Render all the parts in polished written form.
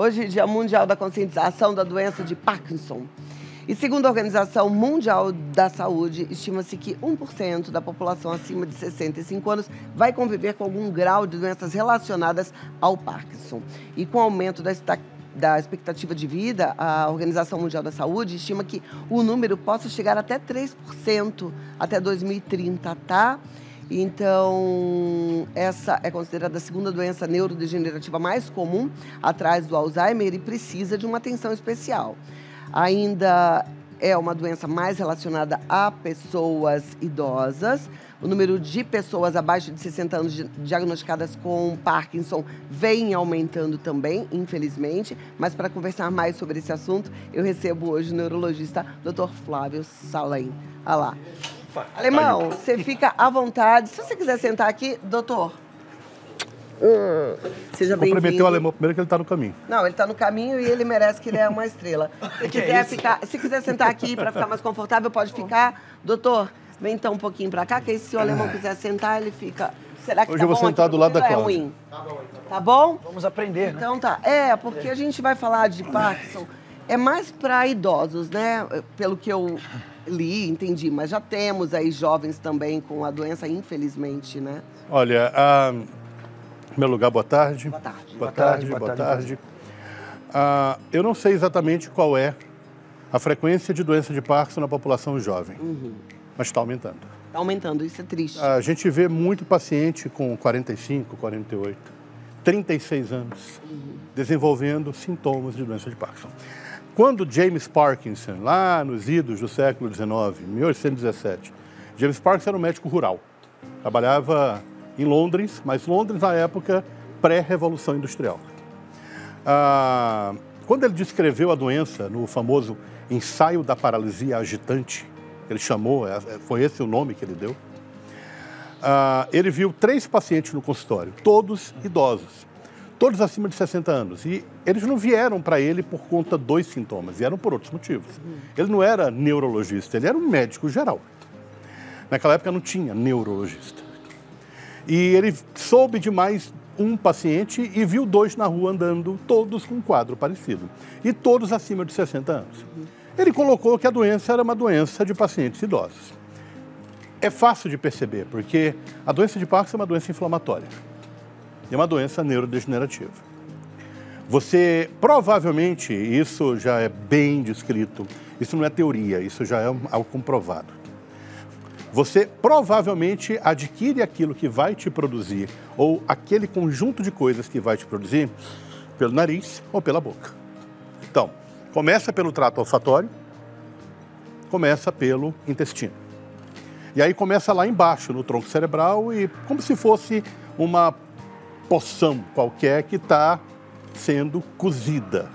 Hoje, Dia Mundial da Conscientização da Doença de Parkinson. E segundo a Organização Mundial da Saúde, estima-se que 1% da população acima de 65 anos vai conviver com algum grau de doenças relacionadas ao Parkinson. E com o aumento da expectativa de vida, a Organização Mundial da Saúde estima que o número possa chegar até 3% até 2030, tá? Então, essa é considerada a segunda doença neurodegenerativa mais comum, atrás do Alzheimer, e precisa de uma atenção especial. Ainda é uma doença mais relacionada a pessoas idosas. O número de pessoas abaixo de 60 anos diagnosticadas com Parkinson vem aumentando também, infelizmente. Mas para conversar mais sobre esse assunto, eu recebo hoje o neurologista Dr. Flávio Salem. Olha lá. Alemão, você fica à vontade. Se você quiser sentar aqui, doutor. Seja bem-vindo. Cumprimentei o alemão primeiro que ele está no caminho. Não, ele está no caminho e ele merece que ele é uma estrela. Se quiser sentar aqui para ficar mais confortável, pode ficar. Doutor, vem então um pouquinho para cá, que aí se o alemão quiser sentar, ele fica... Será que hoje tá eu vou bom sentar aqui? do lado da Cláudia. Cláudia. Tá bom, então. Tá bom? Vamos aprender, né? Então tá. Porque a gente vai falar de Parkinson. É mais para idosos, né? Pelo que eu li, entendi. Mas já temos aí jovens também com a doença, infelizmente, né? Olha, em primeiro lugar, boa tarde. Boa tarde. Boa tarde. Eu não sei exatamente qual é a frequência de doença de Parkinson na população jovem, mas está aumentando. Está aumentando, isso é triste. A gente vê muito paciente com 45, 48, 36 anos desenvolvendo sintomas de doença de Parkinson. Quando James Parkinson, lá nos idos do século XIX, 1817, James Parkinson era um médico rural. Trabalhava em Londres, mas Londres na época pré-revolução industrial. Quando ele descreveu a doença no famoso ensaio da paralisia agitante, ele chamou, foi esse o nome que ele deu, ele viu 3 pacientes no consultório, todos idosos, todos acima de 60 anos. E eles não vieram para ele por conta dos sintomas, vieram por outros motivos. Ele não era neurologista, ele era um médico geral. Naquela época não tinha neurologista. E ele soube de mais um paciente e viu 2 na rua andando, todos com um quadro parecido. E todos acima de 60 anos. Ele colocou que a doença era uma doença de pacientes idosos. É fácil de perceber, porque a doença de Parkinson é uma doença inflamatória. É uma doença neurodegenerativa. Você, provavelmente, isso já é bem descrito, isso não é teoria, isso já é algo comprovado. Você provavelmente adquire aquilo que vai te produzir, ou aquele conjunto de coisas que vai te produzir, pelo nariz ou pela boca. Então, começa pelo trato olfatório, começa pelo intestino. E aí começa lá embaixo, no tronco cerebral, e como se fosse uma poção qualquer que está sendo cozida.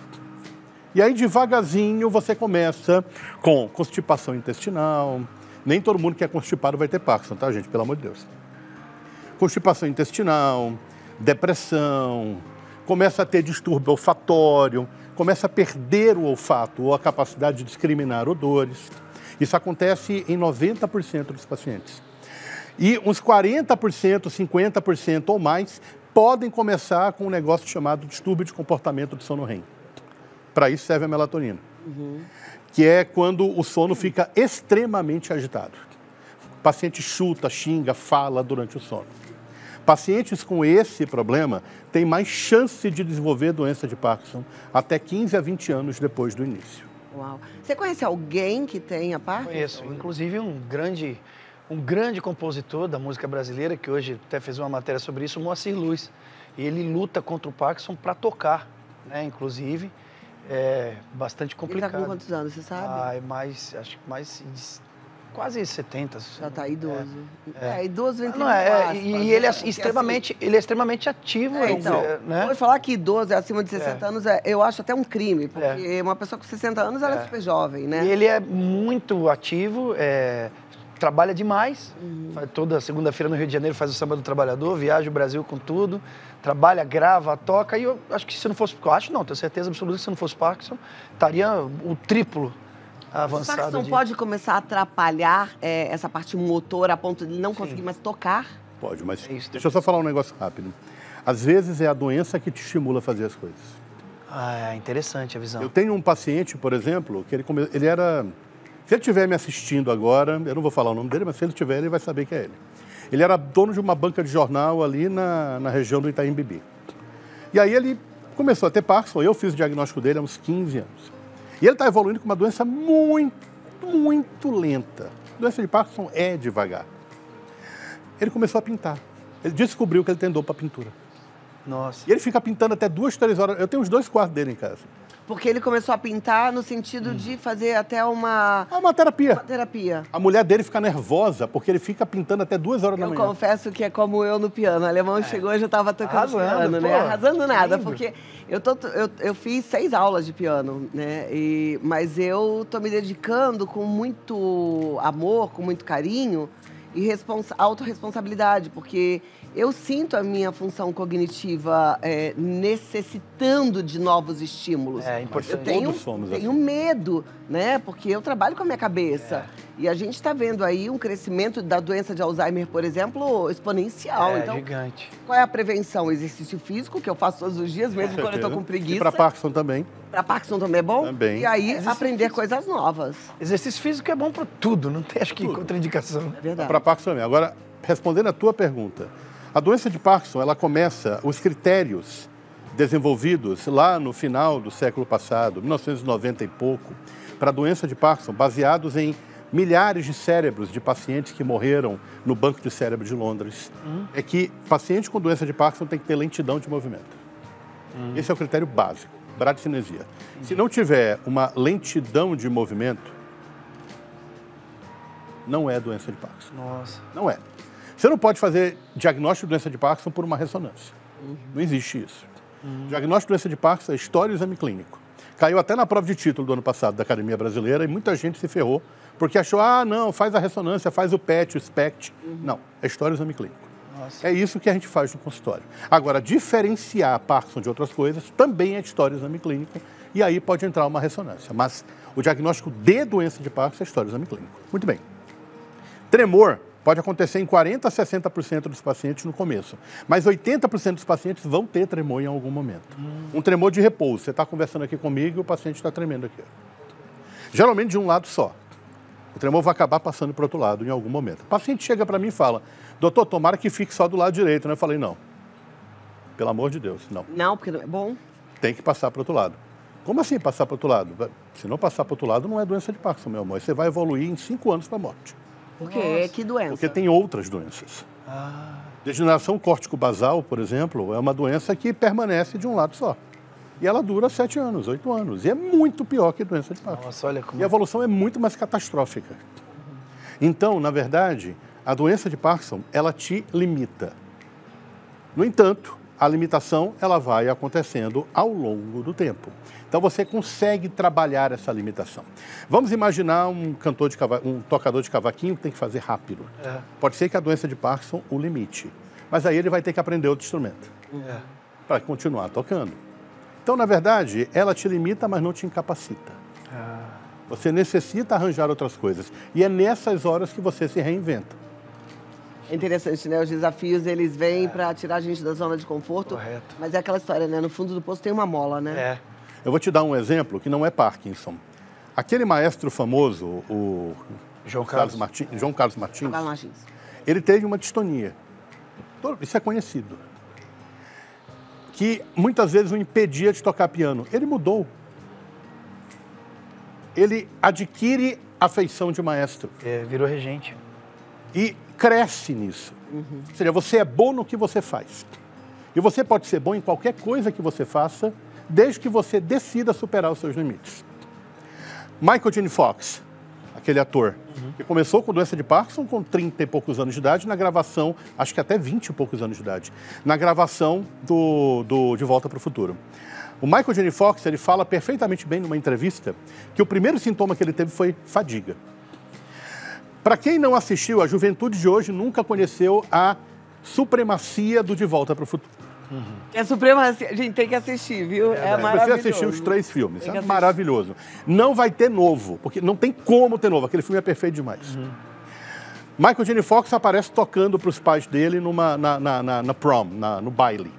E aí, devagarzinho, você começa com constipação intestinal. Nem todo mundo que é constipado vai ter Parkinson, tá, gente? Pelo amor de Deus. Constipação intestinal, depressão, começa a ter distúrbio olfatório, começa a perder o olfato ou a capacidade de discriminar odores. Isso acontece em 90% dos pacientes. E uns 40%, 50% ou mais podem começar com um negócio chamado distúrbio de comportamento do sono REM. Para isso serve a melatonina, que é quando o sono fica extremamente agitado. O paciente chuta, xinga, fala durante o sono. Pacientes com esse problema têm mais chance de desenvolver doença de Parkinson até 15 a 20 anos depois do início. Uau. Você conhece alguém que tenha Parkinson? Conheço, inclusive um grande compositor da música brasileira, que hoje até fez uma matéria sobre isso, o Moacir Luz. E ele luta contra o Parkinson para tocar, né? Inclusive, é bastante complicado. Ele está com quantos anos, você sabe? Acho que mais quase 70. Já está idoso. Idoso vem e ele é extremamente ativo. Então, né? Vou falar que idoso é acima de 60 anos, eu acho até um crime, porque uma pessoa com 60 anos, ela é super jovem, né? E ele é muito ativo, trabalha demais. Toda segunda-feira no Rio de Janeiro faz o Samba do Trabalhador, viaja o Brasil com tudo, trabalha, grava, toca. E eu acho que se não fosse... tenho certeza absoluta que se não fosse Parkinson, estaria o triplo avançado. O Parkinson pode começar a atrapalhar essa parte motora a ponto de ele não conseguir mais tocar? Pode, mas deixa eu só falar um negócio rápido. Às vezes é a doença que te estimula a fazer as coisas. Ah, é interessante a visão. Eu tenho um paciente, por exemplo, que ele era... Se ele estiver me assistindo agora, eu não vou falar o nome dele, mas se ele estiver, ele vai saber que é ele. Ele era dono de uma banca de jornal ali na região do Itaim Bibi. E aí ele começou a ter Parkinson, eu fiz o diagnóstico dele há uns 15 anos. E ele está evoluindo com uma doença muito lenta. A doença de Parkinson é devagar. Ele começou a pintar. Ele descobriu que ele tem dor para pintura. Nossa. E ele fica pintando até 2, 3 horas. Eu tenho uns 2 quartos dele em casa. Porque ele começou a pintar no sentido de fazer até uma... É uma terapia. Uma terapia. A mulher dele fica nervosa porque ele fica pintando até 2 horas da manhã. Eu confesso que é como eu no piano. O alemão chegou e já estava tocando Arrasando, piano, né? pô. Arrasando nada, Lindo. porque eu fiz 6 aulas de piano, né? Mas eu tô me dedicando com muito amor, com muito carinho e autorresponsabilidade, porque eu sinto a minha função cognitiva necessitando de novos estímulos. É importante. Eu tenho, Todos somos tenho assim. medo, né? Porque eu trabalho com a minha cabeça. E a gente está vendo aí um crescimento da doença de Alzheimer, por exemplo, exponencial. Então, Gigante. qual é a prevenção? Exercício físico, que eu faço todos os dias, mesmo quando eu estou com preguiça. E para Parkinson também. Para Parkinson também é bom? Também. E aí, aprender coisas novas. Exercício físico é bom para tudo, não tem, acho que, contraindicação. É verdade. Para Parkinson também. Agora, respondendo a tua pergunta, a doença de Parkinson, ela começa, os critérios desenvolvidos lá no final do século passado, 1990 e pouco, para a doença de Parkinson, baseados em milhares de cérebros de pacientes que morreram no Banco de Cérebro de Londres, é que paciente com doença de Parkinson tem que ter lentidão de movimento. Esse é o critério básico, bradicinesia. Se não tiver uma lentidão de movimento, não é doença de Parkinson. Nossa. Não é. Você não pode fazer diagnóstico de doença de Parkinson por uma ressonância. Não existe isso. Diagnóstico de doença de Parkinson é história e exame clínico. Caiu até na prova de título do ano passado da Academia Brasileira e muita gente se ferrou porque achou, não, faz a ressonância, faz o PET, o SPECT. Não, é história e exame clínico. Nossa. É isso que a gente faz no consultório. Agora, diferenciar Parkinson de outras coisas também é história e exame clínico e aí pode entrar uma ressonância. Mas o diagnóstico de doença de Parkinson é história e exame clínico. Muito bem. Tremor pode acontecer em 40% a 60% dos pacientes no começo. Mas 80% dos pacientes vão ter tremor em algum momento. Um tremor de repouso. Você está conversando aqui comigo e o paciente está tremendo aqui. Geralmente de um lado só. O tremor vai acabar passando para o outro lado em algum momento. O paciente chega para mim e fala, doutor, tomara que fique só do lado direito. Eu falei, não. Pelo amor de Deus, não. Não, porque não é bom. Tem que passar para o outro lado. Como assim passar para o outro lado? Se não passar para o outro lado, não é doença de Parkinson, meu amor. Você vai evoluir em 5 anos para a morte. Por quê? Que doença? Porque tem outras doenças. Degeneração córtico-basal, por exemplo, é uma doença que permanece de um lado só. E ela dura 7 anos, 8 anos. E é muito pior que a doença de Parkinson. Nossa, olha como... E a evolução é muito mais catastrófica. Então, na verdade, a doença de Parkinson, ela te limita. No entanto, a limitação, ela vai acontecendo ao longo do tempo. Então, você consegue trabalhar essa limitação. Vamos imaginar um tocador de cavaquinho que tem que fazer rápido. Pode ser que a doença de Parkinson o limite. Mas aí ele vai ter que aprender outro instrumento para continuar tocando. Então, na verdade, ela te limita, mas não te incapacita. Você necessita arranjar outras coisas. E é nessas horas que você se reinventa. É interessante, né? Os desafios, eles vêm para tirar a gente da zona de conforto. Correto. Mas é aquela história, né? No fundo do poço tem uma mola, né? Eu vou te dar um exemplo que não é Parkinson. Aquele maestro famoso, o João Carlos Martins, Carlos Martins. ele teve uma distonia. Isso é conhecido. Que muitas vezes o impedia de tocar piano. Ele mudou. Ele adquire a feição de maestro. Virou regente. E cresce nisso. Ou seja, você é bom no que você faz. E você pode ser bom em qualquer coisa que você faça, desde que você decida superar os seus limites. Michael J. Fox, aquele ator, que começou com doença de Parkinson com 30 e poucos anos de idade, na gravação, acho que até 20 e poucos anos de idade, na gravação do De Volta para o Futuro. O Michael J. Fox, ele fala perfeitamente bem numa entrevista que o primeiro sintoma que ele teve foi fadiga. Para quem não assistiu, a juventude de hoje nunca conheceu a supremacia do De Volta para o Futuro. É supremacia. A gente tem que assistir, viu? É maravilhoso. Você assistiu os 3 filmes, é maravilhoso. Não vai ter novo, porque não tem como ter novo. Aquele filme é perfeito demais. Michael J. Fox aparece tocando para os pais dele na prom, no baile,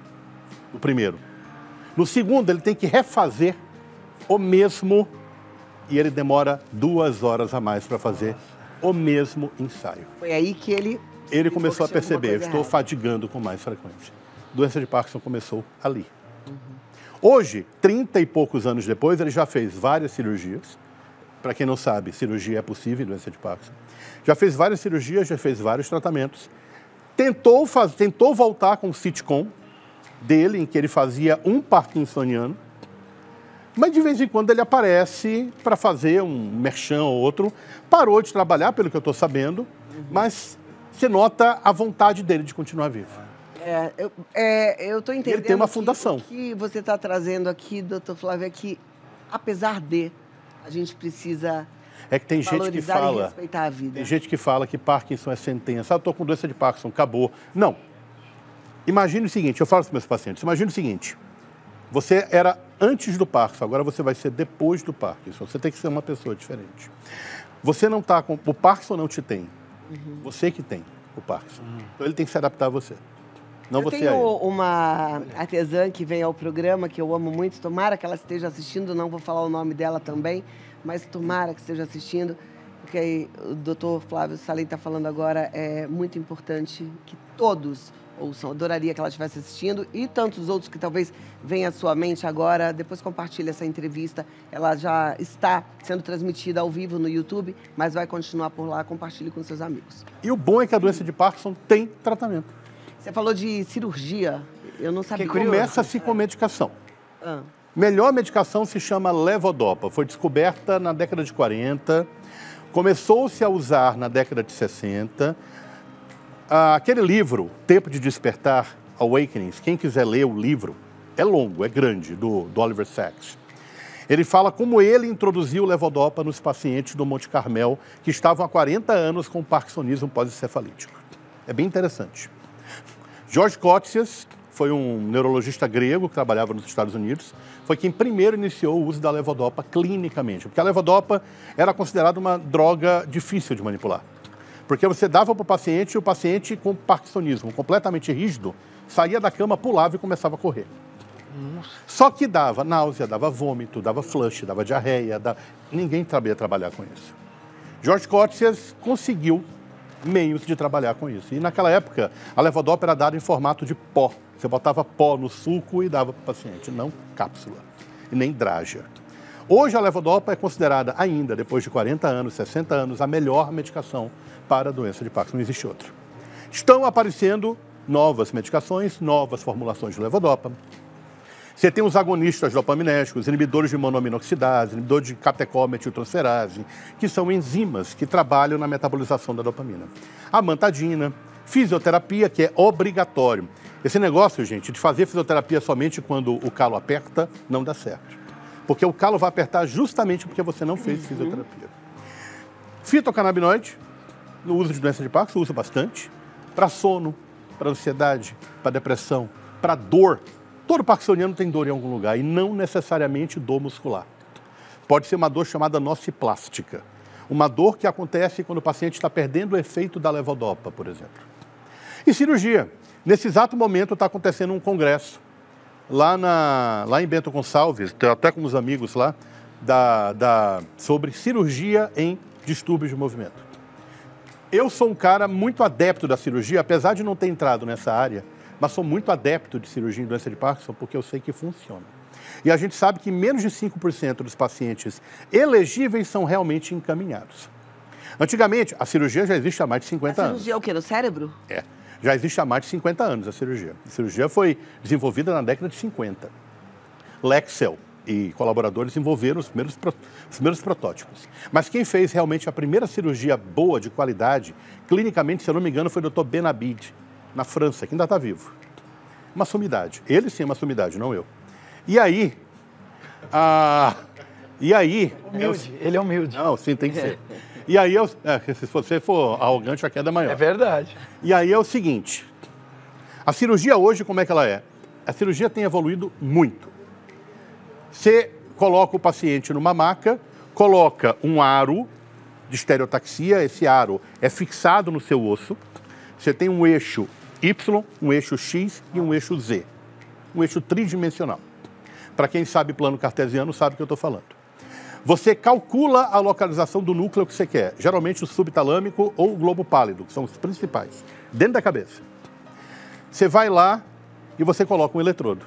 o primeiro. No segundo, ele tem que refazer o mesmo e ele demora 2 horas a mais para fazer o mesmo ensaio. Foi aí que ele começou a perceber, estou fadigando com mais frequência. Doença de Parkinson começou ali. Hoje, 30 e poucos anos depois, ele já fez várias cirurgias. Para quem não sabe, cirurgia é possível em doença de Parkinson. Já fez várias cirurgias, já fez vários tratamentos. Tentou voltar com o sitcom dele, em que ele fazia um parkinsoniano. Mas de vez em quando ele aparece para fazer um merchan ou outro. Parou de trabalhar, pelo que eu estou sabendo, mas se nota a vontade dele de continuar vivo. Eu estou entendendo. Ele tem uma fundação. O que você está trazendo aqui, doutor Flávio, é que, apesar de, a gente precisa que tem gente que fala, e respeitar a vida. Tem gente que fala que Parkinson é sentença. Eu estou com doença de Parkinson, acabou. Não. Imagine o seguinte, eu falo para os meus pacientes, imagine o seguinte, você era antes do Parkinson, agora você vai ser depois do Parkinson. Você tem que ser uma pessoa diferente. Você não está com... O Parkinson não te tem. Você que tem o Parkinson. Então ele tem que se adaptar a você. Não você tenho uma artesã que vem ao programa, que eu amo muito, tomara que ela esteja assistindo, não vou falar o nome dela também, mas tomara que esteja assistindo, porque aí o doutor Flávio Salem está falando agora, é muito importante que todos ouçam. Adoraria que ela estivesse assistindo e tantos outros que talvez venham à sua mente agora. Depois compartilhe essa entrevista, ela já está sendo transmitida ao vivo no YouTube, mas vai continuar por lá, compartilhe com seus amigos. E o bom é que a doença de Parkinson tem tratamento. Você falou de cirurgia, eu não sabia. Começa-se com medicação. Melhor medicação se chama levodopa. Foi descoberta na década de 40, começou-se a usar na década de 60. Aquele livro, Tempo de Despertar, Awakenings, quem quiser ler o livro, é longo, é grande, do Oliver Sacks. Ele fala como ele introduziu o levodopa nos pacientes do Monte Carmel que estavam há 40 anos com parkinsonismo pós-encefalítico. É bem interessante. George Coetzee foi um neurologista grego que trabalhava nos Estados Unidos, foi quem primeiro iniciou o uso da levodopa clinicamente, porque a levodopa era considerada uma droga difícil de manipular. Porque você dava para o paciente e o paciente com parkinsonismo completamente rígido saía da cama, pulava e começava a correr. Só que dava náusea, dava vômito, dava flush, dava diarreia, ninguém sabia trabalhar com isso. George Coetzee conseguiu meios de trabalhar com isso. E naquela época, a levodopa era dada em formato de pó. Você botava pó no suco e dava para o paciente, não cápsula, e nem drágia. Hoje a levodopa é considerada ainda, depois de 40 anos, 60 anos, a melhor medicação para a doença de Parkinson. Não existe outra. Estão aparecendo novas medicações, novas formulações de levodopa. Você tem os agonistas dopaminérgicos, inibidores de monoaminoxidase, inibidores de catecol-metiltransferase, que são enzimas que trabalham na metabolização da dopamina. A amantadina, fisioterapia, que é obrigatório. Esse negócio, gente, de fazer fisioterapia somente quando o calo aperta, não dá certo. Porque o calo vai apertar justamente porque você não fez fisioterapia. Fitocannabinoide, no uso de doença de Parkinson, usa bastante. Para sono, para ansiedade, para depressão, para dor. Todo parkinsoniano tem dor em algum lugar e não necessariamente dor muscular. Pode ser uma dor chamada nociplástica. Uma dor que acontece quando o paciente está perdendo o efeito da levodopa, por exemplo. E cirurgia. Nesse exato momento está acontecendo um congresso lá em Bento Gonçalves, até com os amigos lá, sobre cirurgia em distúrbios de movimento. Eu sou um cara muito adepto da cirurgia, apesar de não ter entrado nessa área, mas sou muito adepto de cirurgia em doença de Parkinson porque eu sei que funciona. E a gente sabe que menos de 5% dos pacientes elegíveis são realmente encaminhados. Antigamente, a cirurgia já existe há mais de 50 anos. A cirurgia é o quê? No cérebro? Já existe há mais de 50 anos a cirurgia. A cirurgia foi desenvolvida na década de 50. Lexel e colaboradores desenvolveram os primeiros protótipos. Mas quem fez realmente a primeira cirurgia boa, de qualidade, clinicamente, se eu não me engano, foi o Dr. Benabid, na França, que ainda está vivo. Uma sumidade. Ele sim é uma sumidade, não eu. E aí... Humilde. Ele é humilde. Não, sim, tem que ser. E aí, se você for arrogante, a queda é maior. É verdade. E aí é o seguinte, a cirurgia hoje, como é que ela é? A cirurgia tem evoluído muito. Você coloca o paciente numa maca, coloca um aro de estereotaxia, esse aro é fixado no seu osso, você tem um eixo Y, um eixo X e um eixo Z, um eixo tridimensional. Para quem sabe plano cartesiano, sabe o que eu estou falando. Você calcula a localização do núcleo que você quer, geralmente o subtalâmico ou o globo pálido, que são os principais, dentro da cabeça. Você vai lá e você coloca um eletrodo.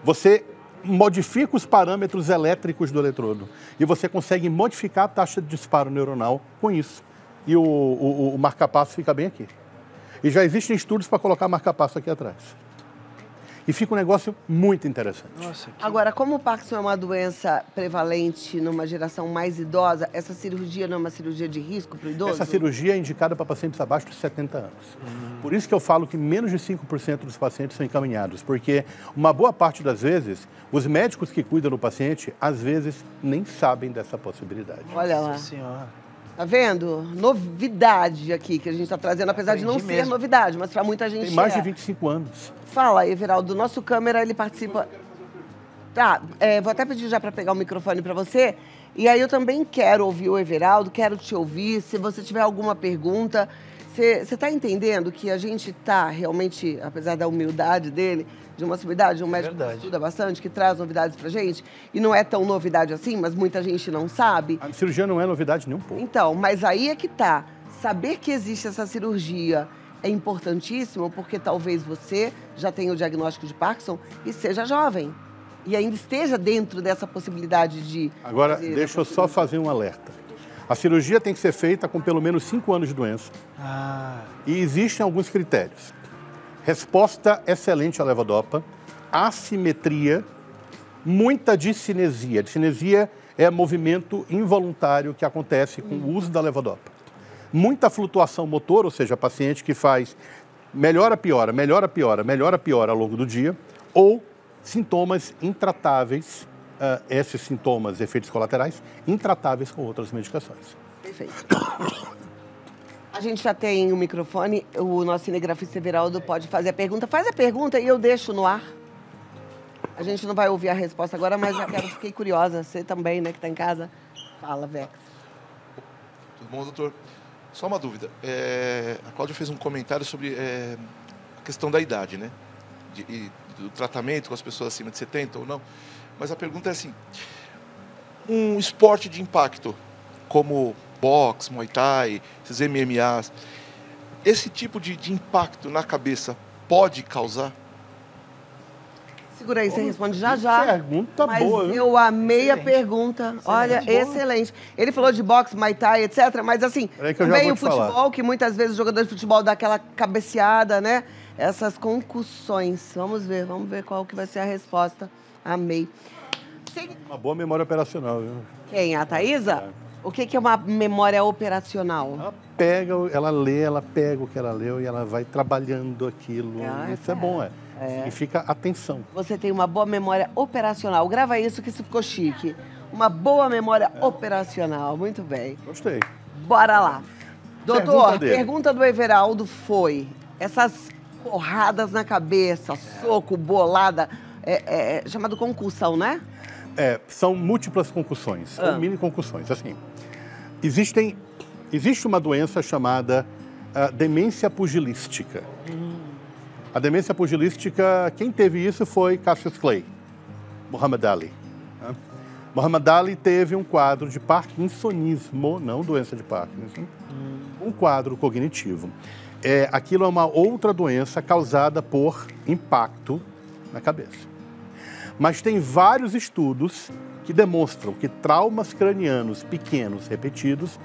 Você modifica os parâmetros elétricos do eletrodo e você consegue modificar a taxa de disparo neuronal com isso. E o marca-passo fica bem aqui. E já existem estudos para colocar marca-passo aqui atrás. E fica um negócio muito interessante. Nossa, Agora, como o Parkinson é uma doença prevalente numa geração mais idosa, essa cirurgia não é uma cirurgia de risco para o idoso? Essa cirurgia é indicada para pacientes abaixo de 70 anos. Por isso que eu falo que menos de 5% dos pacientes são encaminhados, porque uma boa parte das vezes, os médicos que cuidam do paciente, às vezes, nem sabem dessa possibilidade. Olha lá. Nossa Senhora. Tá vendo? Novidade aqui que a gente está trazendo, apesar de não Aprendi ser mesmo. novidade, mas para muita gente Tem mais de é. 25 anos. Fala, Everaldo, nosso câmera, ele participa... Tá, vou até pedir já para pegar o microfone para você. E aí eu também quero ouvir o Everaldo, quero te ouvir. Se você tiver alguma pergunta, você está entendendo que a gente está realmente, apesar da humildade dele, de uma sumidade, de um médico que Verdade. estuda bastante, que traz novidades pra gente, e não é tão novidade assim, mas muita gente não sabe. A cirurgia não é novidade nem um pouco. Então, mas aí é que tá. Saber que existe essa cirurgia é importantíssimo, porque talvez você já tenha o diagnóstico de Parkinson e seja jovem. E ainda esteja dentro dessa possibilidade de... Agora, fazer deixa eu essa só fazer um alerta. A cirurgia tem que ser feita com pelo menos 5 anos de doença. E existem alguns critérios. Resposta excelente à levodopa, assimetria, muita discinesia. Discinesia é movimento involuntário que acontece com o uso da levodopa. Muita flutuação motor, ou seja, paciente que faz melhora, piora, melhora, piora, melhora, piora ao longo do dia, ou sintomas intratáveis, esses sintomas, efeitos colaterais, intratáveis com outras medicações. Perfeito. A gente já tem o microfone, o nosso cinegrafista Everaldo pode fazer a pergunta. Faz a pergunta e eu deixo no ar. A gente não vai ouvir a resposta agora, mas já fiquei curiosa. Você também, né, que está em casa. Fala, Vex. Tudo bom, doutor? Só uma dúvida. A Cláudia fez um comentário sobre a questão da idade, né? E do tratamento com as pessoas acima de 70 ou não. Mas a pergunta é assim, um esporte de impacto, como boxe, muay thai, esses MMAs, esse tipo de impacto na cabeça pode causar? Segura aí, você responde já já. Pergunta mas boa, viu? eu amei Excelente. a pergunta. Olha, Boa. excelente. Ele falou de boxe, muay thai, etc. Mas assim, Peraí que eu já também vou o te falar. futebol, que muitas vezes o jogador de futebol dá aquela cabeceada, né? Essas concussões. Vamos ver qual que vai ser a resposta. Amei. Uma boa memória operacional, viu? Quem? A Thaísa? O que é uma memória operacional? Ela lê, ela pega o que ela leu e ela vai trabalhando aquilo. Isso é bom, Significa atenção. Você tem uma boa memória operacional. Grava isso que isso ficou chique. Uma boa memória operacional. Muito bem. Gostei. Bora lá. Doutor, Pergunta dele. pergunta do Everaldo foi: essas porradas na cabeça, soco, bolada, chamado concussão, né? São múltiplas concussões, ou mini concussões. Assim, existe uma doença chamada demência pugilística. A demência pugilística, quem teve isso foi Cassius Clay, Muhammad Ali. Né? Muhammad Ali teve um quadro de parkinsonismo, não doença de Parkinson, um quadro cognitivo. Aquilo é uma outra doença causada por impacto na cabeça. Mas tem vários estudos que demonstram que traumas cranianos pequenos repetidos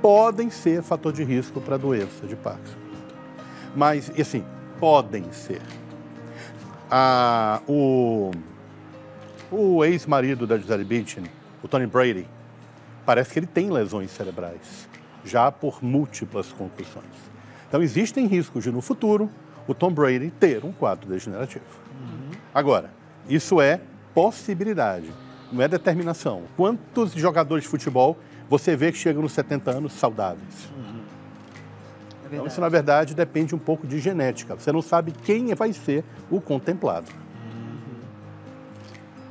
podem ser fator de risco para a doença de Parkinson. Mas, assim, podem ser. O ex-marido da Gisele Bündchen, o Tony Brady, parece que ele tem lesões cerebrais, já por múltiplas concussões. Então, existem riscos de, no futuro, o Tom Brady ter um quadro degenerativo. Agora, isso é possibilidade, não é determinação. Quantos jogadores de futebol você vê que chegam nos 70 anos saudáveis? Então, isso, na verdade, depende um pouco de genética. Você não sabe quem vai ser o contemplado.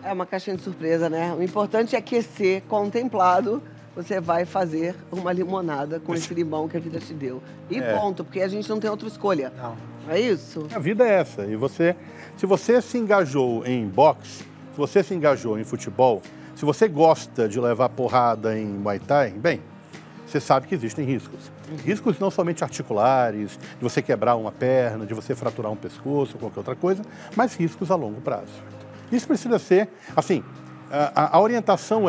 É uma caixinha de surpresa, né? O importante é que ser contemplado, você vai fazer uma limonada com esse limão que a vida te deu. E ponto, porque a gente não tem outra escolha. Não. É isso? A vida é essa. E se você se engajou em boxe, se você se engajou em futebol, se você gosta de levar porrada em Muay Thai, bem, você sabe que existem riscos. Riscos não somente articulares, de você quebrar uma perna, de você fraturar um pescoço ou qualquer outra coisa, mas riscos a longo prazo. Isso precisa ser, assim, a orientação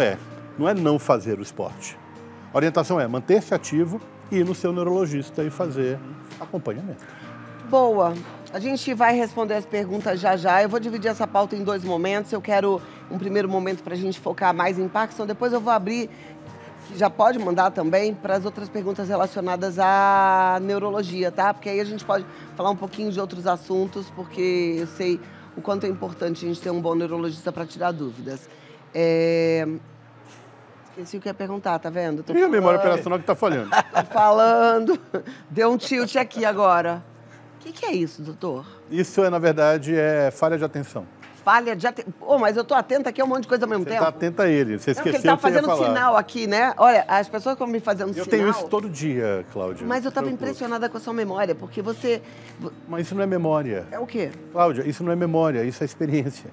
não é não fazer o esporte. A orientação é manter-se ativo e ir no seu neurologista e fazer acompanhamento. Boa. A gente vai responder as perguntas já já. Eu vou dividir essa pauta em 2 momentos. Eu quero um primeiro momento para a gente focar mais em Parkinson. Depois eu vou abrir, já pode mandar também, para as outras perguntas relacionadas à neurologia, tá? Porque aí a gente pode falar um pouquinho de outros assuntos, porque eu sei o quanto é importante a gente ter um bom neurologista para tirar dúvidas. Esqueci o que ia perguntar, tá vendo? E a memória operacional que está falhando? Tô falando. Deu um tilt aqui agora. O que é isso, doutor? Isso, na verdade, é falha de atenção. Falha de atenção. Oh, mas eu tô atenta aqui a um monte de coisa ao mesmo tempo. Você está atenta a ele. Você esqueceu porque ele tá o que você ia fazendo falar. sinal aqui, né? Olha, as pessoas estão me fazendo sinal. Eu tenho isso todo dia, Cláudia. Mas eu estava impressionada com a sua memória, porque você... Mas isso não é memória. É o quê? Cláudia, isso não é memória, isso é experiência.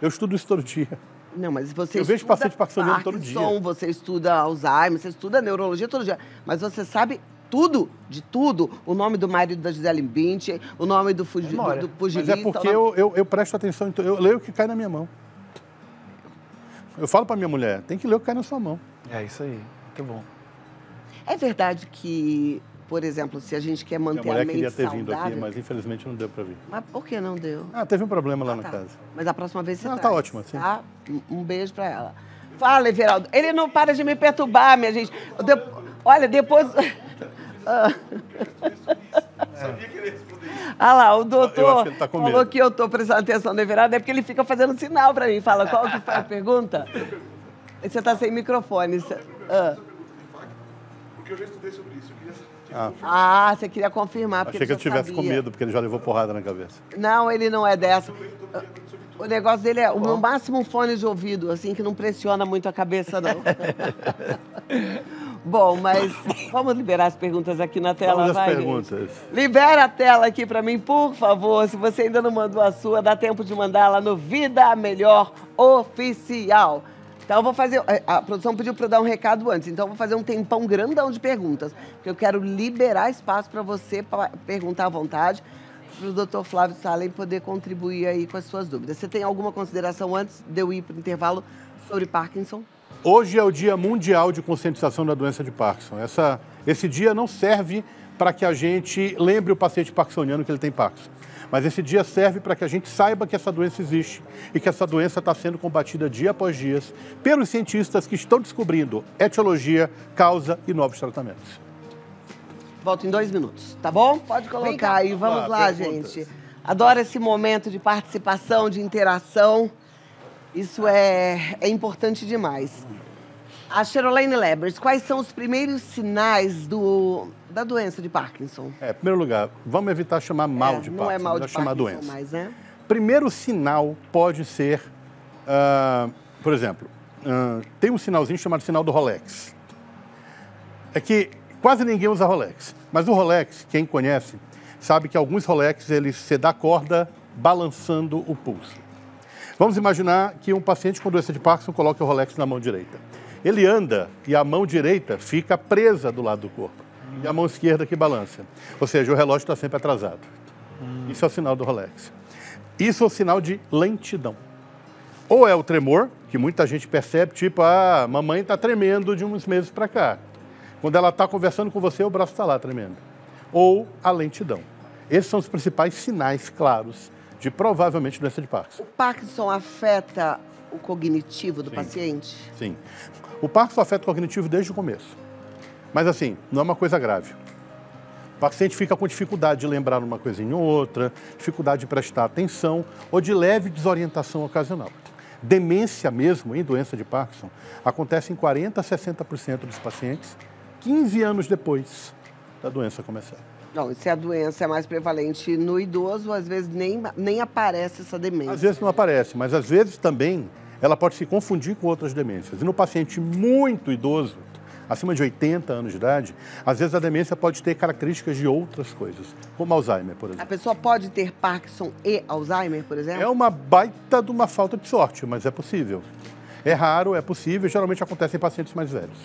Eu estudo isso todo dia. Não, mas você Eu vejo paciente parkinsoniano todo dia. Você estuda Alzheimer, você estuda neurologia todo dia. Mas você sabe tudo, de tudo. O nome do marido da Gisele Bündchen, o nome do pugilista. Mas é porque eu presto atenção, eu leio o que cai na minha mão. Eu falo para minha mulher, tem que ler o que cai na sua mão. É isso aí, muito bom. É verdade que, por exemplo, se a gente quer manter Minha mulher a mente queria ter saudável... vindo aqui, mas infelizmente não deu para vir. Mas por que não deu? Teve um problema lá na Tá. casa. Mas a próxima vez você Não, traz, tá ótimo, assim. Tá? Um beijo pra ela. Fala, Everaldo. Ele não para de me perturbar, minha gente. Olha, depois... Sabia que ele ia responder isso. Ah lá, o Eu acho doutor que ele tá com falou medo. que eu tô prestando atenção no Everaldo, é porque ele fica fazendo sinal pra mim. Fala, qual que foi a pergunta? Você tá sem microfone. Porque eu já estudei sobre isso. Eu queria Você queria confirmar, porque Achei que ele eu já tivesse com sabia. medo, porque ele já levou porrada na cabeça. Não, ele não é dessa. O negócio dele é no máximo um fone de ouvido, assim, que não pressiona muito a cabeça, não. Bom, mas vamos liberar as perguntas aqui na tela, Vamos às vai, perguntas. gente? Libera a tela aqui pra mim, por favor. Se você ainda não mandou a sua, dá tempo de mandar lá no Vida Melhor Oficial. Então, eu vou fazer... A produção pediu para eu dar um recado antes, então eu vou fazer um tempão grandão de perguntas, porque eu quero liberar espaço para você perguntar à vontade, para o Dr. Flávio Salem poder contribuir aí com as suas dúvidas. Você tem alguma consideração antes de eu ir para o intervalo sobre Parkinson? Hoje é o Dia Mundial de Conscientização da Doença de Parkinson. Esse dia não serve para que a gente lembre o paciente parkinsoniano que ele tem Parkinson. Mas esse dia serve para que a gente saiba que essa doença existe e que essa doença está sendo combatida dia após dia pelos cientistas que estão descobrindo etiologia, causa e novos tratamentos. Volto em 2 minutos, tá bom? Pode colocar aí, vamos lá, perguntas. gente. Adoro esse momento de participação, de interação. Isso é importante demais. A Cherolaine Lebers, quais são os primeiros sinais da doença de Parkinson? Em primeiro lugar, vamos evitar chamar mal de Parkinson, não é mal de melhor chamar Parkinson doença. mais, né? Primeiro sinal pode ser, por exemplo, tem um sinalzinho chamado sinal do Rolex. É que quase ninguém usa Rolex, mas o Rolex, quem conhece, sabe que alguns Rolex, você dá corda balançando o pulso. Vamos imaginar que um paciente com doença de Parkinson coloca o Rolex na mão direita. Ele anda e a mão direita fica presa do lado do corpo. E a mão esquerda que balança. Ou seja, o relógio está sempre atrasado. Isso é o sinal do Rolex. Isso é o sinal de lentidão. Ou é o tremor, que muita gente percebe, tipo, mamãe está tremendo de uns meses para cá. Quando ela está conversando com você, o braço está lá tremendo. Ou a lentidão. Esses são os principais sinais claros de provavelmente doença de Parkinson. O Parkinson afeta o cognitivo do paciente? Sim. O Parkinson afeta o cognitivo desde o começo. Mas assim, não é uma coisa grave. O paciente fica com dificuldade de lembrar uma coisinha ou outra, dificuldade de prestar atenção ou de leve desorientação ocasional. Demência mesmo, em doença de Parkinson, acontece em 40% a 60% dos pacientes 15 anos depois da doença começar. Não, e se a doença é mais prevalente no idoso, às vezes nem aparece essa demência. Às vezes não aparece, mas às vezes também ela pode se confundir com outras demências. E no paciente muito idoso, acima de 80 anos de idade, às vezes a demência pode ter características de outras coisas, como Alzheimer, por A exemplo. pessoa pode ter Parkinson e Alzheimer, por exemplo? É uma baita de uma falta de sorte, mas é possível. É raro, é possível, geralmente acontece em pacientes mais velhos.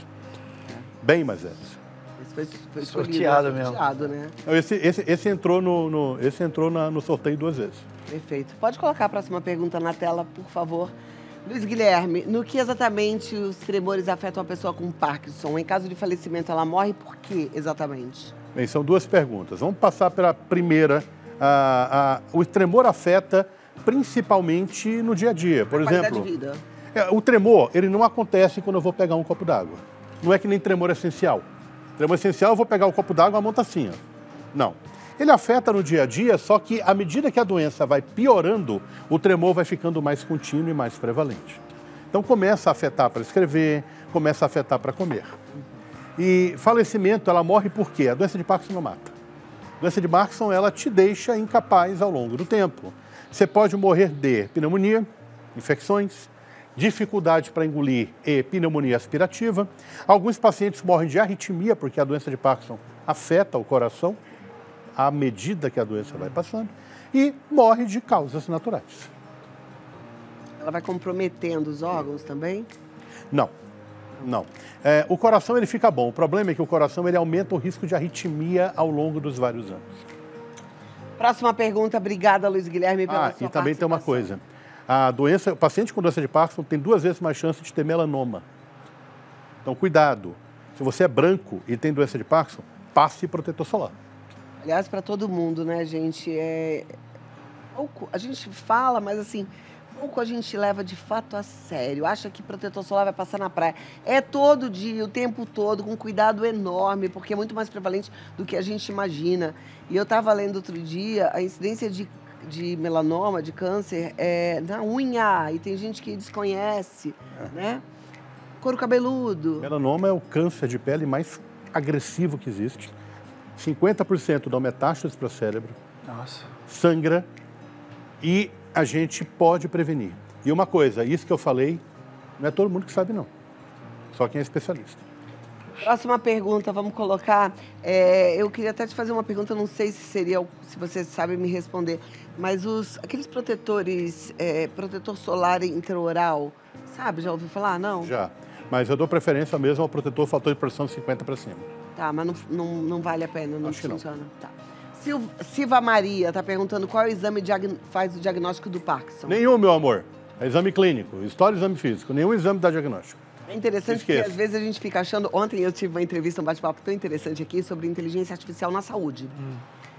Bem mais velhos. Esse foi Sorteado escolhido, mesmo. sorteado, né? Esse entrou no sorteio 2 vezes. Perfeito. Pode colocar a próxima pergunta na tela, por favor. Luiz Guilherme, no que exatamente os tremores afetam a pessoa com Parkinson? Em caso de falecimento, ela morre por quê, exatamente? Bem, são 2 perguntas. Vamos passar pela primeira. O tremor afeta principalmente no dia a dia. Por Qualidade exemplo, de vida. o tremor, ele não acontece quando eu vou pegar um copo d'água. Não é que nem tremor essencial. Tremor essencial, eu vou pegar o copo d'água, a mão tá assim, ó. Não. Ele afeta no dia a dia, só que à medida que a doença vai piorando, o tremor vai ficando mais contínuo e mais prevalente. Então começa a afetar para escrever, começa a afetar para comer. E falecimento, ela morre por quê? A doença de Parkinson não mata. A doença de Parkinson, ela te deixa incapaz ao longo do tempo. Você pode morrer de pneumonia, infecções, dificuldade para engolir e pneumonia aspirativa. Alguns pacientes morrem de arritmia, porque a doença de Parkinson afeta o coração à medida que a doença vai passando, e morre de causas naturais. Ela vai comprometendo os órgãos também? Não, não. O coração ele fica bom. O problema é que o coração ele aumenta o risco de arritmia ao longo dos vários anos. Próxima pergunta. Obrigada, Luiz Guilherme, pela sua e também tem uma participação. coisa. O paciente com doença de Parkinson tem 2 vezes mais chance de ter melanoma. Então, cuidado. Se você é branco e tem doença de Parkinson, passe protetor solar. Aliás, para todo mundo, né, gente? Pouco, a gente fala, mas assim, pouco a gente leva de fato a sério. Acha que protetor solar vai passar na praia. É todo dia, o tempo todo, com cuidado enorme, porque é muito mais prevalente do que a gente imagina. E eu estava lendo outro dia a incidência de melanoma, de câncer, na unha. E tem gente que desconhece, né? Couro cabeludo. Melanoma é o câncer de pele mais agressivo que existe. 50% dão metástases para o cérebro. Nossa. Sangra e a gente pode prevenir. E uma coisa, isso que eu falei, não é todo mundo que sabe, não. Só quem é especialista. Próxima pergunta, vamos colocar. Eu queria até te fazer uma pergunta, não sei se você sabe me responder, mas aqueles protetores, protetor solar intraoral, sabe? Já ouviu falar? Não? Já. Mas eu dou preferência mesmo ao protetor fator de pressão 50 para cima. Tá, mas não vale a pena, não Acho que funciona. Tá. Silva Maria está perguntando qual é o exame faz o diagnóstico do Parkinson. Nenhum, meu amor. É exame clínico, história e exame físico. Nenhum exame dá diagnóstico. É interessante porque às vezes a gente fica achando... Ontem eu tive uma entrevista, um bate-papo tão interessante aqui sobre inteligência artificial na saúde.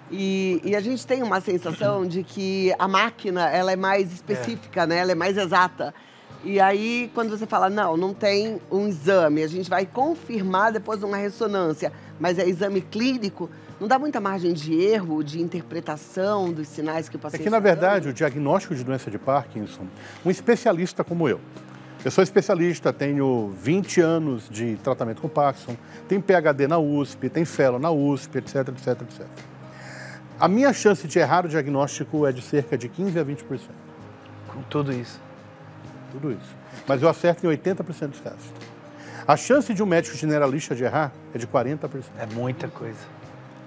E a gente tem uma sensação de que a máquina ela é mais específica, né? Ela é mais exata. E aí, quando você fala, não tem um exame, a gente vai confirmar depois de uma ressonância, mas é exame clínico, não dá muita margem de erro, de interpretação dos sinais que o paciente É que, na verdade, o diagnóstico de doença de Parkinson, um especialista como eu sou especialista, tenho 20 anos de tratamento com Parkinson, tenho PhD na USP, tenho fellow na USP, etc, etc, etc. A minha chance de errar o diagnóstico é de cerca de 15% a 20%. Com tudo isso. Tudo isso. Mas eu acerto em 80% dos casos. A chance de um médico generalista de errar é de 40%. É muita coisa.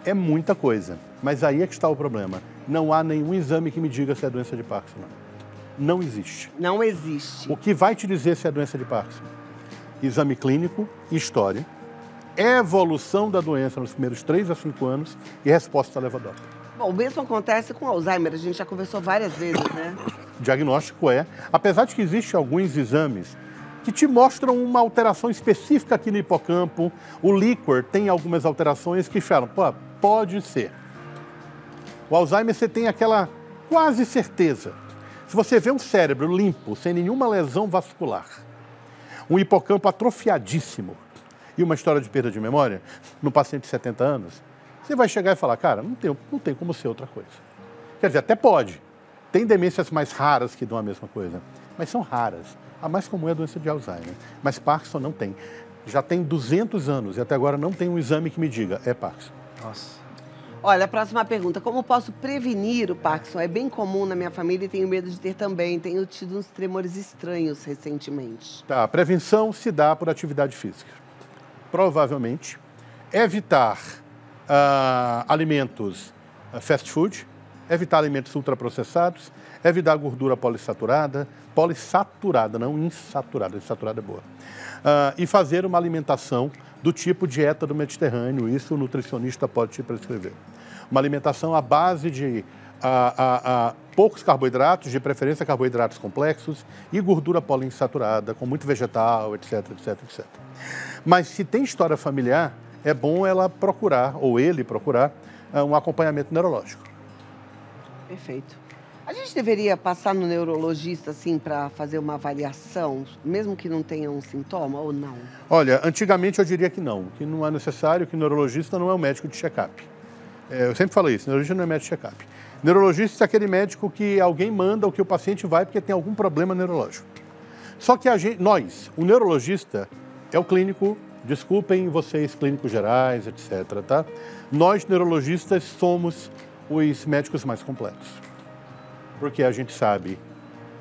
É muita coisa. Mas aí é que está o problema. Não há nenhum exame que me diga se é doença de Parkinson. Não existe. Não existe. O que vai te dizer se é doença de Parkinson? Exame clínico, história, evolução da doença nos primeiros 3 a 5 anos e resposta elevadora. Bom, o mesmo acontece com Alzheimer, a gente já conversou várias vezes, né? O diagnóstico apesar de que existem alguns exames que te mostram uma alteração específica aqui no hipocampo, o líquor tem algumas alterações que falam, pode ser. O Alzheimer você tem aquela quase certeza. Se você vê um cérebro limpo, sem nenhuma lesão vascular, um hipocampo atrofiadíssimo e uma história de perda de memória, no paciente de 70 anos, você vai chegar e falar, cara, não tem como ser outra coisa. Quer dizer, até pode. Tem demências mais raras que dão a mesma coisa, mas são raras. A mais comum é a doença de Alzheimer, mas Parkinson não tem. Já tem 200 anos e até agora não tem um exame que me diga, é Parkinson. Nossa. Olha, a próxima pergunta. Como posso prevenir o Parkinson? É bem comum na minha família e tenho medo de ter também. Tenho tido uns tremores estranhos recentemente. Tá, a prevenção se dá por atividade física. provavelmente, evitar alimentos fast food, evitar alimentos ultraprocessados, evitar gordura polissaturada, não insaturada, insaturada é boa. E fazer uma alimentação do tipo dieta do Mediterrâneo, isso o nutricionista pode te prescrever. Uma alimentação à base de poucos carboidratos, de preferência carboidratos complexos e gordura poliinsaturada, com muito vegetal, etc, etc, etc. Mas se tem história familiar, é bom ela procurar, ou ele procurar, um acompanhamento neurológico. Perfeito. A gente deveria passar no neurologista, assim, para fazer uma avaliação, mesmo que não tenha um sintoma ou não? Olha, antigamente eu diria que não é necessário, que o neurologista não é um médico de check-up. Eu sempre falo isso, neurologista não é médico de check-up. Neurologista é aquele médico que alguém manda ou que o paciente vai porque tem algum problema neurológico. Só que o neurologista é o clínico, desculpem vocês clínicos gerais, etc, tá? Nós, neurologistas, somos os médicos mais completos. Porque a gente sabe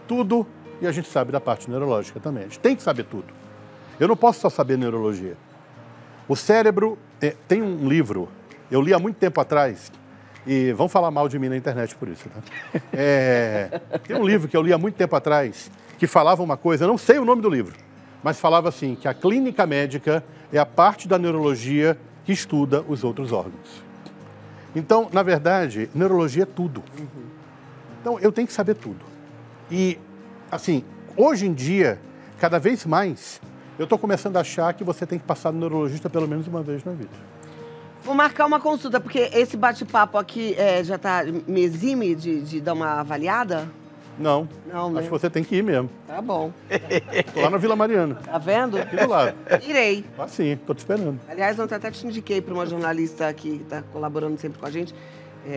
tudo e a gente sabe da parte neurológica também. A gente tem que saber tudo. Eu não posso só saber neurologia. O cérebro... tem um livro, eu li há muito tempo atrás, e vão falar mal de mim na internet por isso, tá? Tem um livro que eu li há muito tempo atrás, que falava uma coisa, eu não sei o nome do livro, mas falava assim, que a clínica médica é a parte da neurologia que estuda os outros órgãos. Então, na verdade, neurologia é tudo. Então, eu tenho que saber tudo. E, assim, hoje em dia, cada vez mais, eu estou começando a achar que você tem que passar no neurologista pelo menos uma vez na vida. Vou marcar uma consulta, porque esse bate-papo aqui já me exime de dar uma avaliada? Não, Não, né? acho que você tem que ir mesmo. Tá bom. Estou lá na Vila Mariana. Tá vendo? Aqui do lado. Irei. Ah, sim, estou te esperando. Aliás, ontem até te indiquei para uma jornalista que está colaborando sempre com a gente,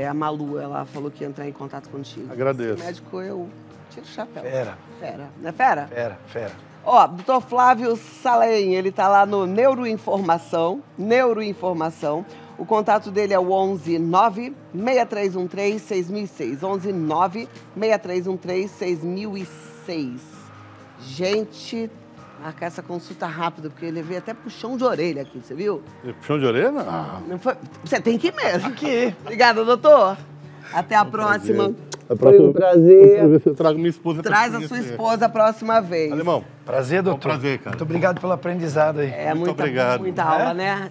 a Malu, ela falou que ia entrar em contato contigo. Agradeço. Esse médico, eu tiro o chapéu. Fera. Fera. Não é fera? Fera. Ó, doutor Flávio Salem, ele tá lá no Neuroinformação. O contato dele é o 11-9-6313-6006. 11-9-6313-6006. Gente, marcar essa consulta rápida, porque ele veio até puxão de orelha aqui, você viu? Puxão de orelha? Não. Não foi... Você tem que ir mesmo. Aqui. Obrigada, doutor. Até a próxima. Foi um prazer. Eu trago minha esposa pra Traz a te sua conhecer. esposa a próxima vez. Alemão. Prazer, doutor. prazer, cara. Muito obrigado pelo aprendizado aí. É Muito muita, obrigado. muita aula, né?